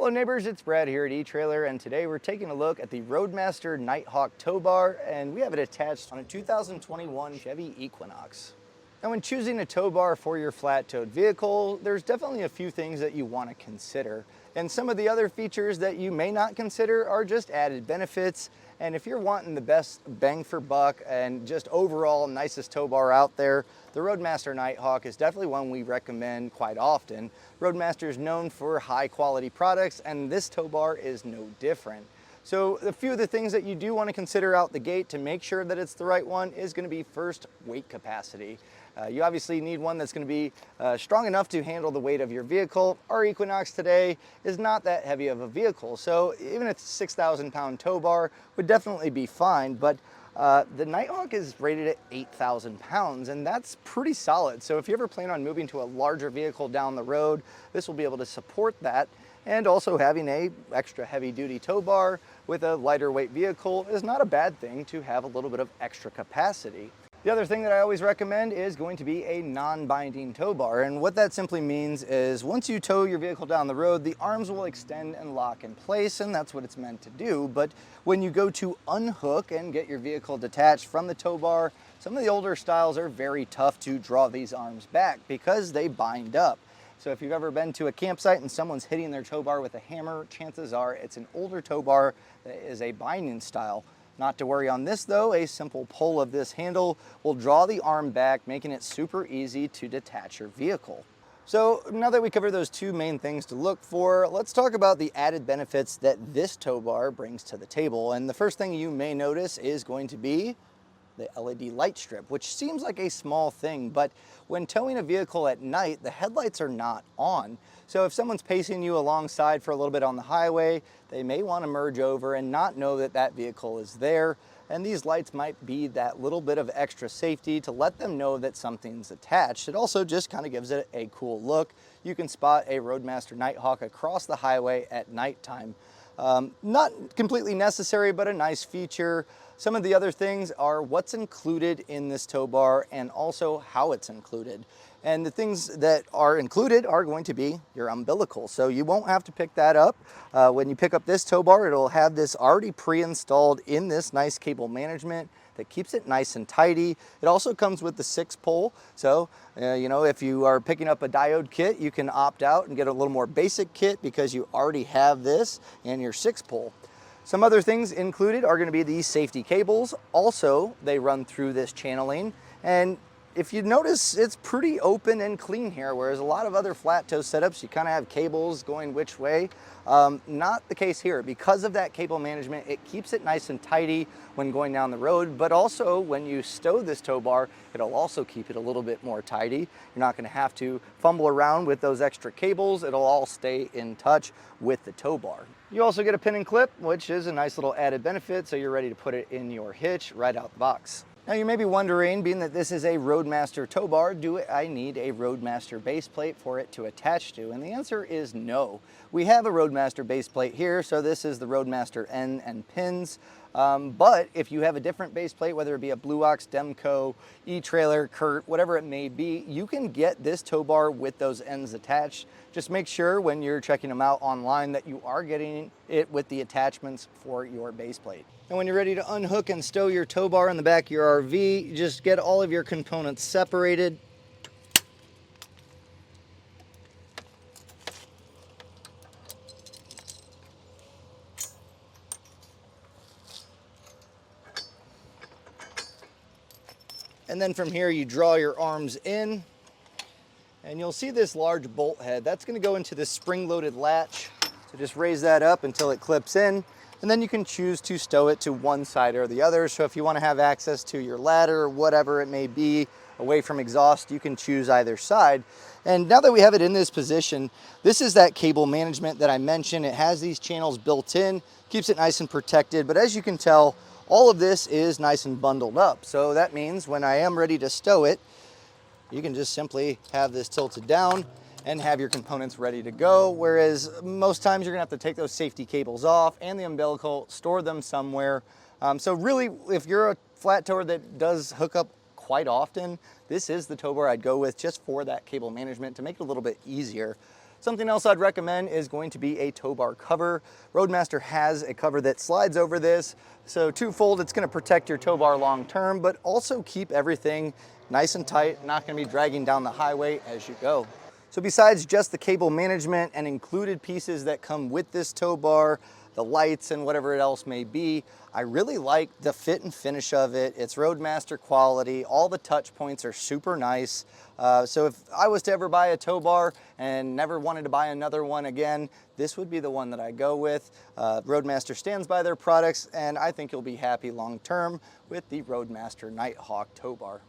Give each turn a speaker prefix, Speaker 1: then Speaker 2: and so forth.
Speaker 1: Hello neighbors, it's Brad here at eTrailer, and today we're taking a look at the Roadmaster Nighthawk Tow Bar, and we have it attached on a 2021 Chevy Equinox. Now when choosing a tow bar for your flat-towed vehicle, there's definitely a few things that you want to consider. And some of the other features that you may not consider are just added benefits. And if you're wanting the best bang for buck and just overall nicest tow bar out there, the Roadmaster Nighthawk is definitely one we recommend quite often. Roadmaster is known for high quality products, and this tow bar is no different. So a few of the things that you do want to consider out the gate to make sure that it's the right one is going to be first, weight capacity. You obviously need one that's going to be strong enough to handle the weight of your vehicle. Our Equinox today is not that heavy of a vehicle, so even a 6,000 pound tow bar would definitely be fine, but the Nighthawk is rated at 8,000 pounds, and that's pretty solid. So if you ever plan on moving to a larger vehicle down the road, this will be able to support that. And also having a extra heavy duty tow bar with a lighter weight vehicle is not a bad thing to have a little bit of extra capacity. The other thing that I always recommend is going to be a non-binding tow bar. And what that simply means is once you tow your vehicle down the road, the arms will extend and lock in place, and that's what it's meant to do. But when you go to unhook and get your vehicle detached from the tow bar, some of the older styles are very tough to draw these arms back because they bind up. So if you've ever been to a campsite and someone's hitting their tow bar with a hammer, chances are it's an older tow bar that is a binding style. Not to worry on this though, a simple pull of this handle will draw the arm back, making it super easy to detach your vehicle. So now that we covered those two main things to look for, let's talk about the added benefits that this tow bar brings to the table. And the first thing you may notice is going to be the LED light strip, which seems like a small thing, but when towing a vehicle at night, the headlights are not on. So if someone's pacing you alongside for a little bit on the highway, they may want to merge over and not know that that vehicle is there. And these lights might be that little bit of extra safety to let them know that something's attached. It also just kind of gives it a cool look. You can spot a Roadmaster Nighthawk across the highway at nighttime. Not completely necessary, but a nice feature. Some of the other things are what's included in this tow bar and also how it's included. And the things that are included are going to be your umbilical. So you won't have to pick that up. When you pick up this tow bar, it'll have this already pre-installed in this nice cable management that keeps it nice and tidy. It also comes with the 6-pole. So, you know, if you are picking up a diode kit, you can opt out and get a little more basic kit because you already have this and your 6-pole. Some other things included are going to be these safety cables. Also, they run through this channeling, and if you notice, it's pretty open and clean here, whereas a lot of other flat tow setups, you kind of have cables going which way. Not the case here. Because of that cable management, it keeps it nice and tidy when going down the road, but also when you stow this tow bar, it'll also keep it a little bit more tidy. You're not going to have to fumble around with those extra cables. It'll all stay in touch with the tow bar. You also get a pin and clip, which is a nice little added benefit, so you're ready to put it in your hitch right out the box. Now you may be wondering, being that this is a Roadmaster tow bar, do I need a Roadmaster base plate for it to attach to? And the answer is no. We have a Roadmaster base plate here, so this is the Roadmaster N and pins. But if you have a different base plate, whether it be a Blue Ox, Demco, eTrailer, Kurt, whatever it may be, you can get this tow bar with those ends attached. Just make sure when you're checking them out online that you are getting it with the attachments for your base plate. And when you're ready to unhook and stow your tow bar in the back of your RV, you just get all of your components separated. And then from here, you draw your arms in, and you'll see this large bolt head. That's going to go into this spring-loaded latch. So just raise that up until it clips in, and then you can choose to stow it to one side or the other. So if you want to have access to your ladder or whatever it may be away from exhaust, you can choose either side. And now that we have it in this position, this is that cable management that I mentioned. It has these channels built in, keeps it nice and protected, but as you can tell, all of this is nice and bundled up. So that means when I am ready to stow it, you can just simply have this tilted down and have your components ready to go. Whereas most times you're gonna have to take those safety cables off and the umbilical, store them somewhere. So really, if you're a flat tower that does hook up quite often, this is the tow bar I'd go with just for that cable management to make it a little bit easier. Something else I'd recommend is going to be a tow bar cover. Roadmaster has a cover that slides over this, so twofold, it's going to protect your tow bar long term, but also keep everything nice and tight, not going to be dragging down the highway as you go. So besides just the cable management and included pieces that come with this tow bar, the lights and whatever else may be, I really like the fit and finish of it. It's Roadmaster quality. All the touch points are super nice. So if I was to ever buy a tow bar and never wanted to buy another one again, this would be the one that I go with. Roadmaster stands by their products, and I think you'll be happy long term with the Roadmaster Nighthawk Tow Bar.